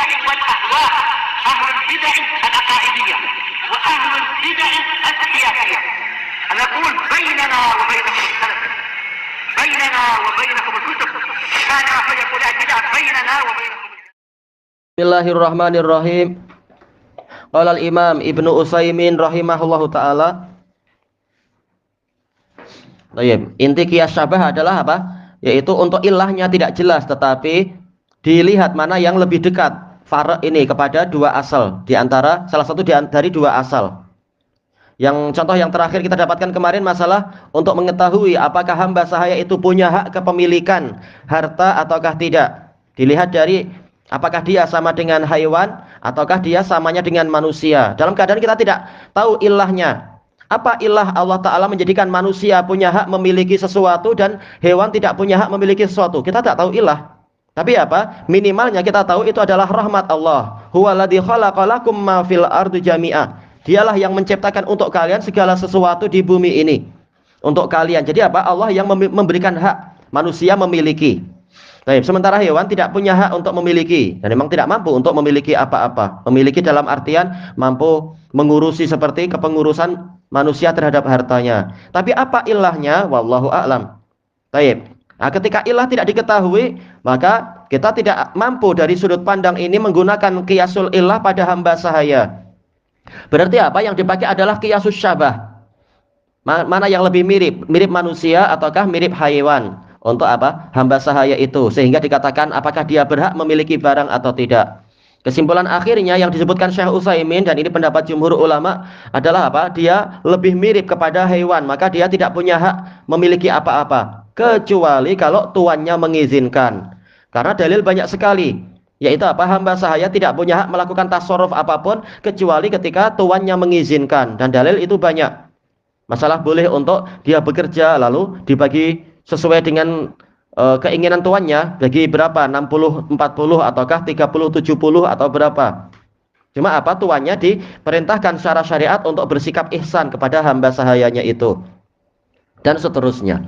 البدع والأهواء، أهل البدع العقائدية وأهل البدع السياسية. نقول بيننا وبينكم السلف، بيننا وبينكم الكتب، كان فيقول البدع بيننا وبينكم. Bismillahirrahmanirrahim. Qala al-Imam Ibnu Utsaimin rahimahullahu taala. Baik, inti qiyas syabah adalah apa? Yaitu untuk ilahnya tidak jelas tetapi dilihat mana yang lebih dekat farq ini kepada dua asal di antara salah satu dari dua asal. Yang contoh yang terakhir kita dapatkan kemarin masalah untuk mengetahui apakah hamba sahaya itu punya hak kepemilikan harta ataukah tidak. Dilihat dari apakah dia sama dengan hewan ataukah dia samanya dengan manusia. Dalam keadaan kita tidak tahu ilahnya. Apa ilah Allah Ta'ala menjadikan manusia punya hak memiliki sesuatu dan hewan tidak punya hak memiliki sesuatu? Kita tak tahu ilah. Tapi apa? Minimalnya kita tahu itu adalah rahmat Allah. Huwaladzi khalaqalakum ma fil ardi jami'a. Dialah yang menciptakan untuk kalian segala sesuatu di bumi ini. Untuk kalian. Jadi apa? Allah yang memberikan hak manusia memiliki. Baik, sementara hewan tidak punya hak untuk memiliki dan memang tidak mampu untuk memiliki apa-apa. Memiliki dalam artian mampu mengurusi seperti kepengurusan manusia terhadap hartanya. Tapi apa ilahnya? Wallahu a'lam. Baik. Nah, ketika ilah tidak diketahui, maka kita tidak mampu dari sudut pandang ini menggunakan qiyasul ilah pada hamba sahaya. Berarti apa yang dipakai adalah qiyasus syabah. Mana yang lebih mirip? Mirip manusia ataukah mirip hewan? Untuk apa? Hamba sahaya itu. Sehingga dikatakan apakah dia berhak memiliki barang atau tidak. Kesimpulan akhirnya yang disebutkan Syekh Utsaimin dan ini pendapat jumhur ulama adalah apa? Dia lebih mirip kepada hewan, maka dia tidak punya hak memiliki apa-apa kecuali kalau tuannya mengizinkan. Karena dalil banyak sekali, yaitu apa? Hamba sahaya tidak punya hak melakukan tasarruf apapun kecuali ketika tuannya mengizinkan, dan dalil itu banyak. Masalah boleh untuk dia bekerja lalu dibagi sesuai dengan keinginan tuannya, bagi berapa? 60-40 ataukah 30-70 atau berapa? Cuma apa? Tuannya diperintahkan secara syariat untuk bersikap ihsan kepada hamba sahayanya itu. Dan seterusnya.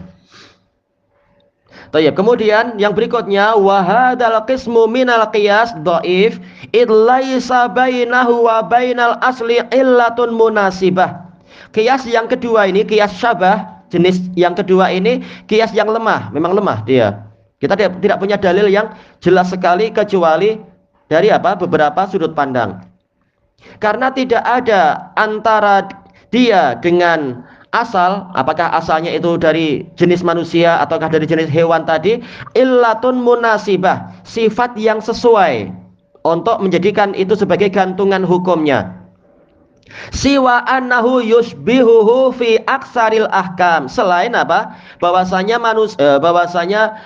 Baik, kemudian yang berikutnya wa hadzal qismu minal qiyas dhaif id laisa bainahu wa bainal asli illatun munasibah. Qiyas yang kedua ini qiyas syabah. Jenis yang kedua ini qiyas yang lemah, memang lemah dia. Kita tidak punya dalil yang jelas sekali kecuali dari apa? Beberapa sudut pandang. Karena tidak ada antara dia dengan asal, apakah asalnya itu dari jenis manusia ataukah dari jenis hewan tadi, illatun munasibah, sifat yang sesuai untuk menjadikan itu sebagai gantungan hukumnya. Siwa annahu yushbihuhu fi aksaril ahkam, selain apa? Bahwasanya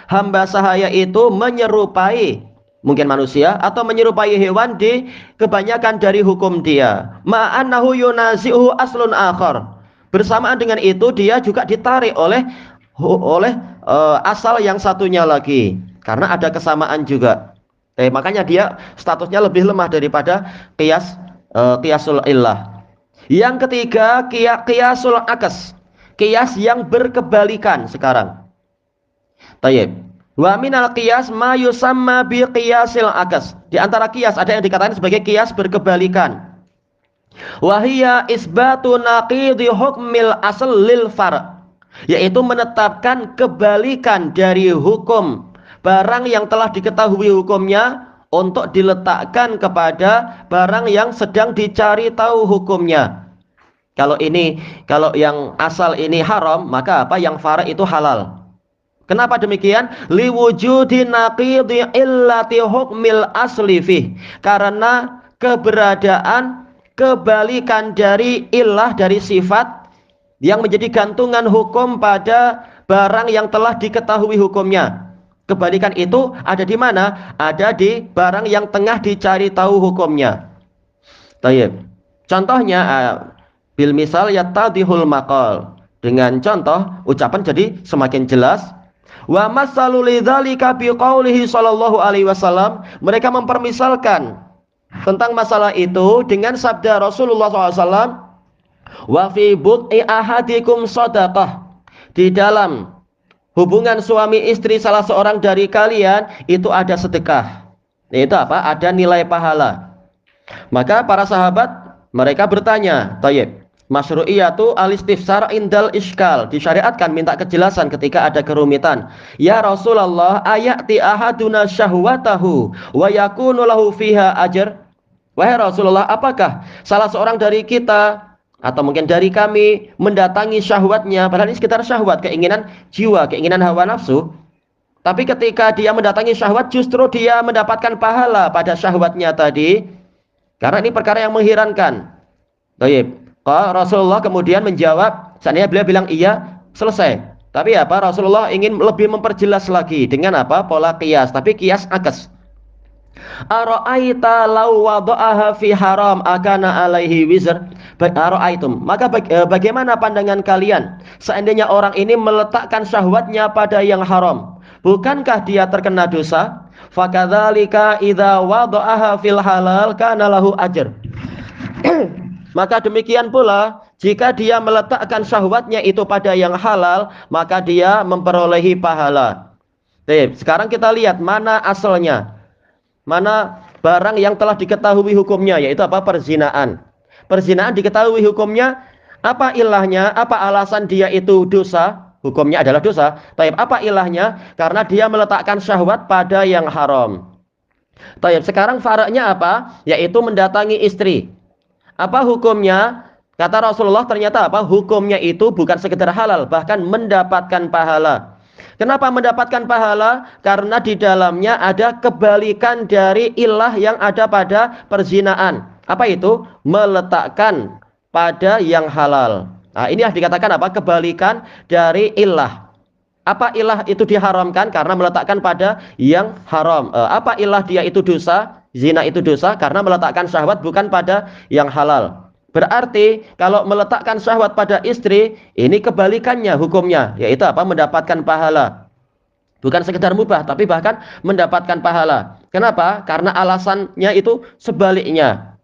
hamba sahaya itu menyerupai mungkin manusia atau menyerupai hewan di kebanyakan dari hukum dia. Ma annahu yunazi'uhu aslun akhar. Bersamaan dengan itu dia juga ditarik oleh asal yang satunya lagi karena ada kesamaan juga. Makanya dia statusnya lebih lemah daripada qiyasul illah. Yang ketiga, qiyasul akas, qiyas yang berkebalikan sekarang. Tayyib. Wa minal qiyas ma yusamma bi qiyasil akas. Di antara qiyas ada yang dikatakan sebagai qiyas berkebalikan. Wa hiya isbatu naqidi hukmil asl lil far', yaitu menetapkan kebalikan dari hukum barang yang telah diketahui hukumnya untuk diletakkan kepada barang yang sedang dicari tahu hukumnya. Kalau yang asal ini haram, maka apa yang far' itu halal. Kenapa demikian? Liwujudi naqidi illati hukmil asli fih. Karena keberadaan kebalikan dari illah, dari sifat yang menjadi gantungan hukum pada barang yang telah diketahui hukumnya. Kebalikan itu ada di mana? Ada di barang yang tengah dicari tahu hukumnya. Tayyib. Contohnya bil misal yattadihul maqal. Dengan contoh ucapan jadi semakin jelas. Wa masalu lidzalika biqaulihi sallallahu alaihi wasallam. Mereka mempermisalkan tentang masalah itu dengan sabda Rasulullah SAW. Wa fi bud'i ahadikum shadaqah. Di dalam hubungan suami istri salah seorang dari kalian itu ada sedekah. Yaitu apa? Ada nilai pahala. Maka para sahabat mereka bertanya, tayyib, masyru'iyatu al-istifsar indal iskal, disyariatkan minta kejelasan ketika ada kerumitan. Ya Rasulullah, ayati ahaduna syahwatahu wa yakunu lahu fiha ajr. Wahai Rasulullah, apakah salah seorang dari kita atau mungkin dari kami mendatangi syahwatnya, padahal ini sekitar syahwat, keinginan jiwa, keinginan hawa nafsu, tapi ketika dia mendatangi syahwat justru dia mendapatkan pahala pada syahwatnya tadi, karena ini perkara yang mengherankan. Baik, Rasulullah kemudian menjawab, seandainya beliau bilang iya, selesai. Tapi apa? Rasulullah ingin lebih memperjelas lagi dengan apa? Pola qiyas, tapi qiyas akas. Ara'aita law wada'aha fi haram akana alaihi wizr. Ara'aitum, maka bagaimana pandangan kalian seandainya orang ini meletakkan syahwatnya pada yang haram, bukankah dia terkena dosa? Fakadzalika idza wada'aha fil halal kana lahu ajr. Maka demikian pula jika dia meletakkan syahwatnya itu pada yang halal, maka dia memperolehi pahala. Baik, sekarang kita lihat mana asalnya. Mana barang yang telah diketahui hukumnya, yaitu apa? Perzinaan. Perzinaan diketahui hukumnya, apa ilahnya, apa alasan dia itu dosa? Hukumnya adalah dosa. Taib, apa ilahnya? Karena dia meletakkan syahwat pada yang haram. Taib, sekarang faraknya apa? Yaitu mendatangi istri. Apa hukumnya? Kata Rasulullah, ternyata apa? Hukumnya itu bukan sekedar halal, bahkan mendapatkan pahala. Kenapa mendapatkan pahala? Karena di dalamnya ada kebalikan dari ilah yang ada pada perzinaan. Apa itu? Meletakkan pada yang halal. Nah, ini yang dikatakan apa? Kebalikan dari ilah. Apa ilah itu diharamkan? Karena meletakkan pada yang haram. Apa ilah dia itu dosa? Zina itu dosa karena meletakkan syahwat bukan pada yang halal. Berarti kalau meletakkan syahwat pada istri, ini kebalikannya hukumnya, yaitu apa? Mendapatkan pahala. Bukan sekedar mubah, tapi bahkan mendapatkan pahala. Kenapa? Karena alasannya itu sebaliknya.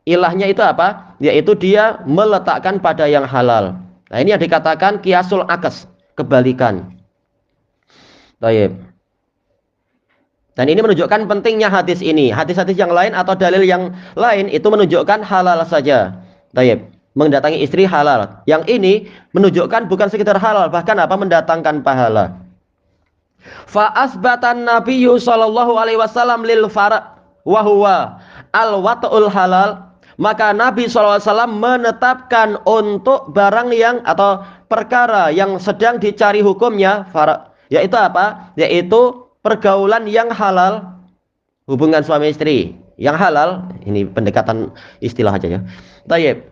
Ilahnya itu apa? Yaitu dia meletakkan pada yang halal. Nah, ini yang dikatakan qiyasul akas, kebalikan. Baik. Dan ini menunjukkan pentingnya hadis ini. Hadis-hadis yang lain atau dalil yang lain itu menunjukkan halal saja. Baik, mendatangi istri halal. Yang ini menunjukkan bukan sekedar halal, bahkan apa? Mendatangkan pahala. Fa asbatan nabiyyu sallallahu alaihi wasallam lil fara' wa huwa al-wat'ul halal. Maka Nabi SAW menetapkan untuk barang yang atau perkara yang sedang dicari hukumnya, fara', yaitu apa? Yaitu pergaulan yang halal, hubungan suami istri yang halal. Ini pendekatan istilah aja ya. Tayyib.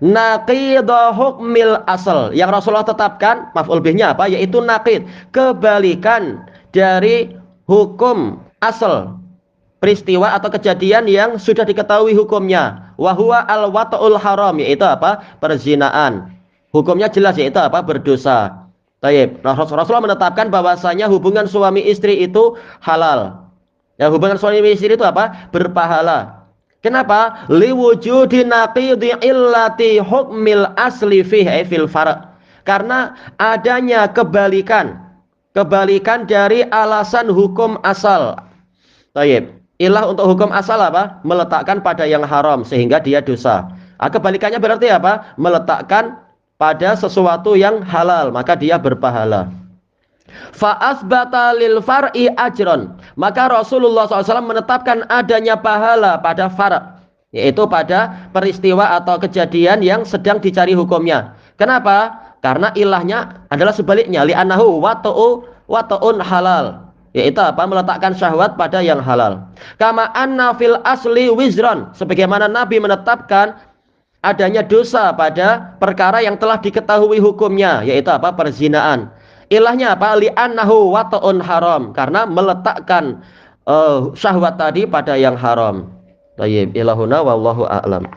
Naqidah hukmil asal, yang Rasulullah tetapkan, maf'ul bihnya apa? Yaitu naqid, kebalikan dari hukum asal, peristiwa atau kejadian yang sudah diketahui hukumnya. Wahuwa al-wat'ul haram, yaitu apa? Perzinaan. Hukumnya jelas, yaitu apa? Berdosa. Taib. Rasulullah menetapkan bahwasanya hubungan suami istri itu halal. Ya, hubungan suami istri itu apa? Berpahala. Kenapa? Liwujudi naqidi illati hukmil asli fihi fil far'. Karena adanya kebalikan dari alasan hukum asal. Taib. Ilah untuk hukum asal apa? Meletakkan pada yang haram sehingga dia dosa. Kebalikannya berarti apa? Meletakkan pada sesuatu yang halal, maka dia berpahala. Fa'asbata lil far'i ajron, maka Rasulullah SAW menetapkan adanya pahala pada far', yaitu pada peristiwa atau kejadian yang sedang dicari hukumnya. Kenapa? Karena ilahnya adalah sebaliknya, li'annahu wata'un halal, yaitu apa? Meletakkan syahwat pada yang halal. Kama anna fil asli wizron, sebagaimana Nabi menetapkan adanya dosa pada perkara yang telah diketahui hukumnya, yaitu apa? Perzinaan. Ilahnya apa? Li'annahu wata'un haram, karena meletakkan syahwat tadi pada yang haram. Tayyib, ilahuna wallahu a'lam.